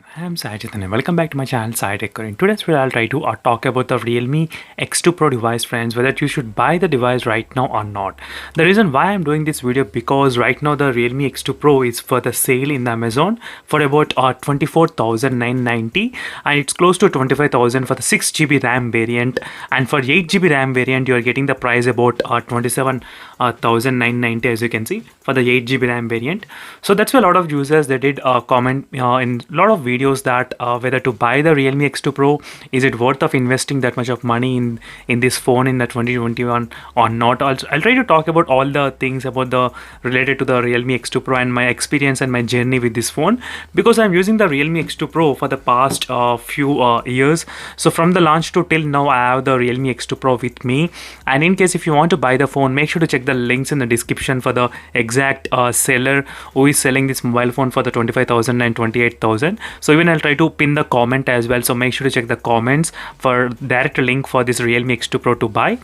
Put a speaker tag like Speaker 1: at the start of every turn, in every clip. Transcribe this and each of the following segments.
Speaker 1: everyone, I am Sai Chaitanya. Welcome back to my channel Sai Tech. In today's video, I'll try to talk about the Realme X2 Pro device, friends, whether you should buy the device right now or not. The reason why I'm doing this video because right now the Realme X2 Pro is for the sale in the Amazon for about 24,990 and it's close to 25,000 for the 6GB RAM variant, and for 8GB RAM variant you are getting the price about 27,990 as you can see for the 8GB RAM variant. So that's why a lot of users they did comment in a lot of videos that whether to buy the Realme X2 Pro, is it worth of investing that much of money in this phone in the 2021 or not. Also, I'll try to talk about all the things about the related to the Realme X2 Pro and my experience and my journey with this phone, because I'm using the Realme X2 Pro for the past few years. So from the launch to till now I have the Realme X2 Pro with me, and in case if you want to buy the phone, make sure to check the links in the description for the exact seller who is selling this mobile phone for the 25,000 and 28,000. So even I'll try to pin the comment as well, so make sure to check the comments for direct link for this Realme X2 Pro to buy.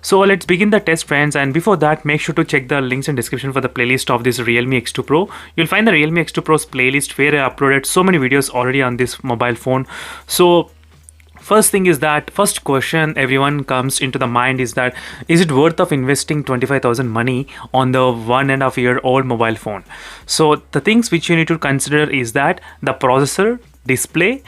Speaker 1: So let's begin the test, friends, and before that make sure to check the links in description for the playlist of this Realme X2 Pro. You'll find the Realme X2 Pro's playlist where I uploaded so many videos already on this mobile phone. So first thing is that first question everyone comes into the mind is that is it worth of investing 25,000 money on the 1.5-year-old mobile phone. So the things which you need to consider is that the processor, display,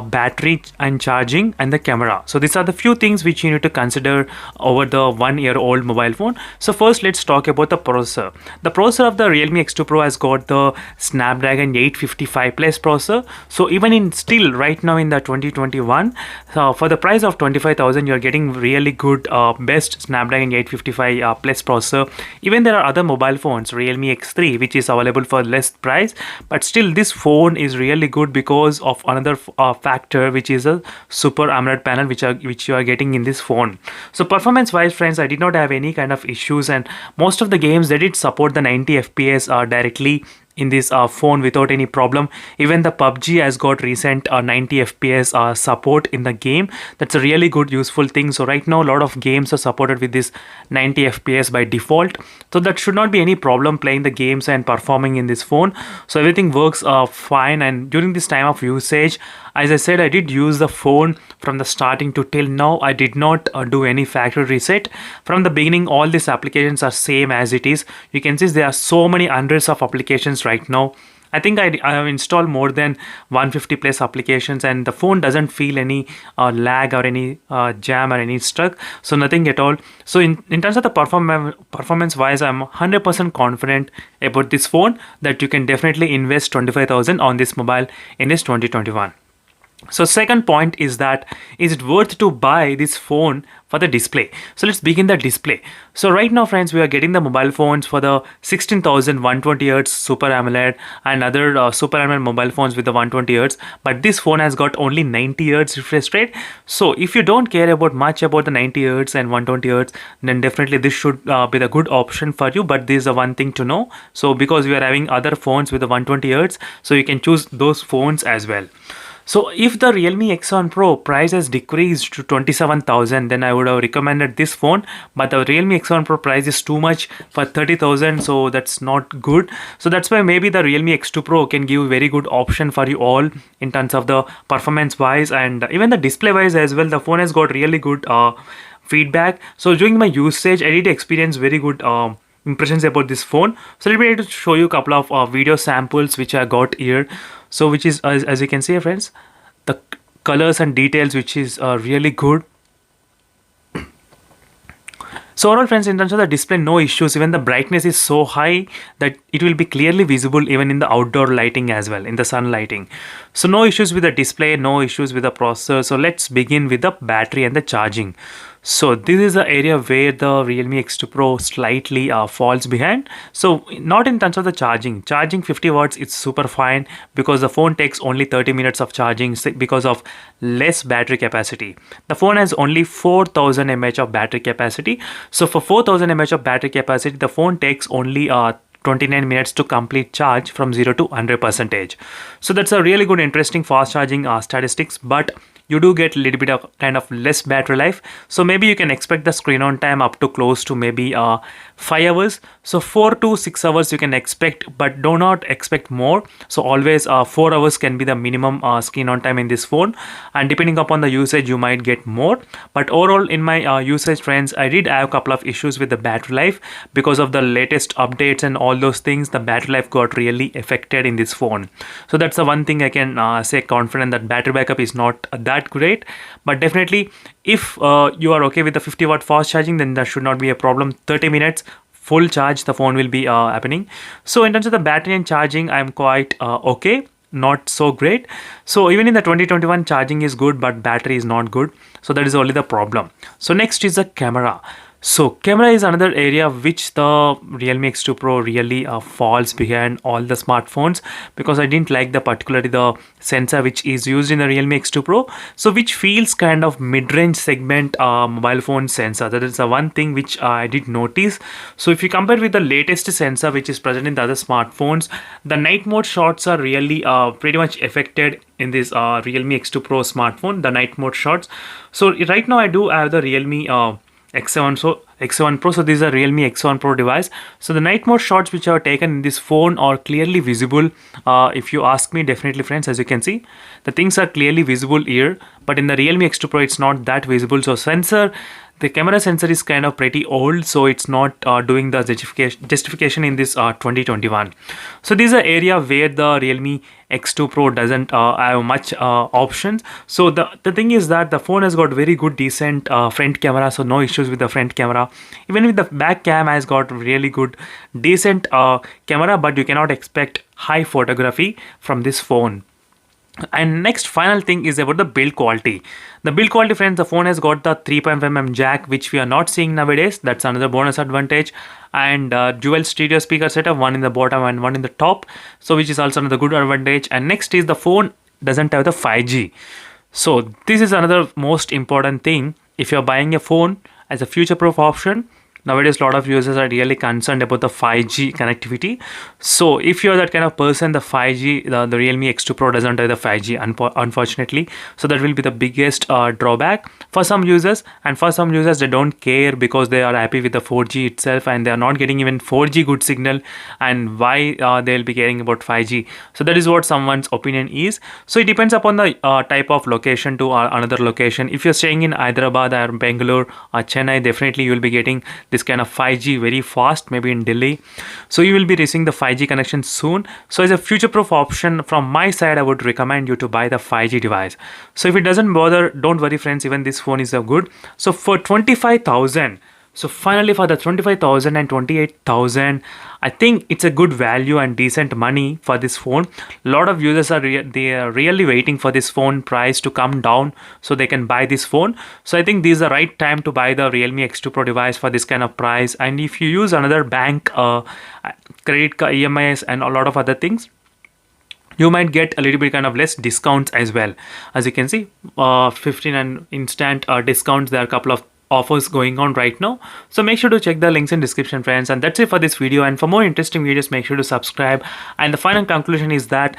Speaker 1: battery and charging, and the camera. So these are the few things which you need to consider over the 1-year-old mobile phone. So first let's talk about the processor. The processor of the Realme X2 Pro has got the Snapdragon 855 plus processor. So even in still right now in the 2021, for the price of 25,000 you're getting really good best Snapdragon 855 plus processor. Even there are other mobile phones, Realme X3, which is available for less price, but still this phone is really good because of another factor, which is a Super AMOLED panel which you are getting in this phone. So performance wise, friends, I did not have any kind of issues, and most of the games they did support the 90 FPS directly in this phone without any problem. Even the PUBG has got recent 90 FPS support in the game. That's a really good useful thing. So right now a lot of games are supported with this 90 FPS by default, so that should not be any problem playing the games and performing in this phone. So everything works fine, and during this time of usage, as I said, I did use the phone from the starting to till now. I did not do any factory reset. From the beginning all these applications are same as it is. You can see there are so many hundreds of applications right now. I think I have installed more than 150 plus applications, and the phone doesn't feel any lag or any jam or any stuck, so nothing at all. So in terms of the performance wise, I'm 100% confident about this phone that you can definitely invest 25,000 on this mobile in this 2021. So second point is that is it worth to buy this phone for the display. So let's begin the display. So right now, friends, we are getting the mobile phones for the 16,120 Hz Super AMOLED and other Super AMOLED mobile phones with the 120 Hz, but this phone has got only 90 Hz refresh rate. So if you don't care about much about the 90 Hz and 120 Hz, then definitely this should be the good option for you. But this is the one thing to know. So because we are having other phones with the 120 Hz, so you can choose those phones as well. So if the Realme X1 Pro price has decreased to 27,000, then I would have recommended this phone, but the Realme X1 Pro price is too much for 30,000, so that's not good. So that's why maybe the Realme X2 Pro can give very good option for you all in terms of the performance wise and even the display wise as well. The phone has got really good feedback. So during my usage, I did experience very good impressions about this phone. So let me try to show you a couple of video samples which I got here. So which is as you can see, friends, the colors and details which is really good. So overall, friends, in terms of the display, no issues. Even the brightness is so high that it will be clearly visible even in the outdoor lighting as well, in the sun lighting. So no issues with the display, no issues with the processor. So let's begin with the battery and the charging. So this is the area where the Realme X2 Pro slightly falls behind. So not in terms of the charging. Charging 50 watts is super fine because the phone takes only 30 minutes of charging because of less battery capacity. The phone has only 4000 mAh of battery capacity. So for 4000 mAh of battery capacity, the phone takes only 29 minutes to complete charge from 0 to 100%. So that's a really good interesting fast charging statistics. But you do get a little bit of kind of less battery life. So maybe you can expect the screen on time up to close to maybe 5 hours. So 4 to 6 hours you can expect, but do not expect more. So always 4 hours can be the minimum screen on time in this phone, and depending upon the usage you might get more. But overall in my usage, friends, I did have a couple of issues with the battery life because of the latest updates and all those things. The battery life got really affected in this phone. So that's the one thing I can say confident, that battery backup is not that great. But definitely if you are okay with the 50-watt fast charging, then that should not be a problem. 30 minutes full charge the phone will be happening. So in terms of the battery and charging, I'm quite okay, not so great. So even in the 2021, charging is good, but battery is not good. So that is only the problem. So next is the camera. So camera is another area which the Realme X2 Pro really falls behind all the smartphones, because I didn't like the particularly the sensor which is used in the Realme X2 Pro. So which feels kind of mid-range segment mobile phone sensor. That is the one thing which I did notice. So if you compare with the latest sensor which is present in the other smartphones, the night mode shots are really pretty much affected in this Realme X2 Pro smartphone, the night mode shots. So right now I do have the Realme X7 Pro. So this is a Realme X7 Pro device. So the night mode shots which I have taken in this phone are clearly visible. If you ask me, definitely friends, as you can see, the things are clearly visible here. But in the Realme X2 Pro, it's not that visible. So the camera sensor is kind of pretty old, so it's not doing the justification in this 2021. So this is an area where the Realme X2 Pro doesn't have much options. So the thing is that the phone has got very good decent front camera, so no issues with the front camera. Even with the back cam has got really good decent camera, but you cannot expect high photography from this phone. And next final thing is about the build quality. The build quality, friends, the phone has got the 3.5mm jack, which we are not seeing nowadays. That's another bonus advantage. And dual stereo speaker setup, one in the bottom and one in the top, so which is also another good advantage. And next is the phone doesn't have the 5G. So this is another most important thing. If you're buying a phone as a future proof option, nowadays a lot of users are really concerned about the 5G connectivity. So if you're that kind of person, the 5G, the Realme X2 Pro doesn't have the 5G, unfortunately. So that will be the biggest drawback for some users. And for some users, they don't care because they are happy with the 4G itself, and they are not getting even 4G good signal, and why they'll be caring about 5G. So that is what someone's opinion is. So it depends upon the type of location to another location. If you're staying in Hyderabad or Bangalore or Chennai, definitely you'll be getting this kind of 5G very fast. Maybe in Delhi, so you will be receiving the 5G connection soon. So as a future proof option from my side, I would recommend you to buy the 5G device. So if it doesn't bother, don't worry friends, even this phone is good. So for 25,000, so finally for the 25,000 and 28,000, I think it's a good value and decent money for this phone. A lot of users are really waiting for this phone price to come down so they can buy this phone. So I think this is the right time to buy the Realme X2 Pro device for this kind of price. And if you use another bank credit card EMIs and a lot of other things, you might get a little bit kind of less discounts as well. As you can see, 15 and instant discounts. There are a couple of offers going on right now. So make sure to check the links in description, friends. And that's it for this video. And for more interesting videos, make sure to subscribe. And the final conclusion is that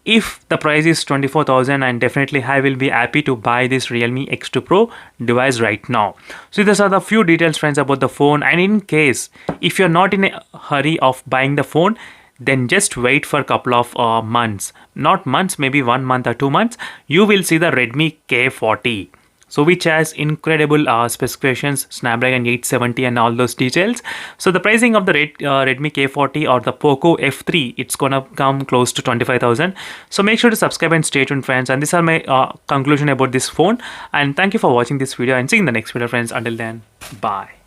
Speaker 1: if the price is 24,000, and definitely I will be happy to buy this Realme X2 Pro device right now. So these are the few details, friends, about the phone. And in case if you're not in a hurry of buying the phone, then just wait for a couple of months, not months, maybe 1 month or 2 months. You will see the Redmi K40. So which has incredible specifications, Snapdragon 870 and all those details. So the pricing of the Redmi K40 or the POCO F3, it's gonna come close to 25,000. So make sure to subscribe and stay tuned, friends. And these are my conclusion about this phone. And thank you for watching this video, and see you in the next video, friends. Until then, bye.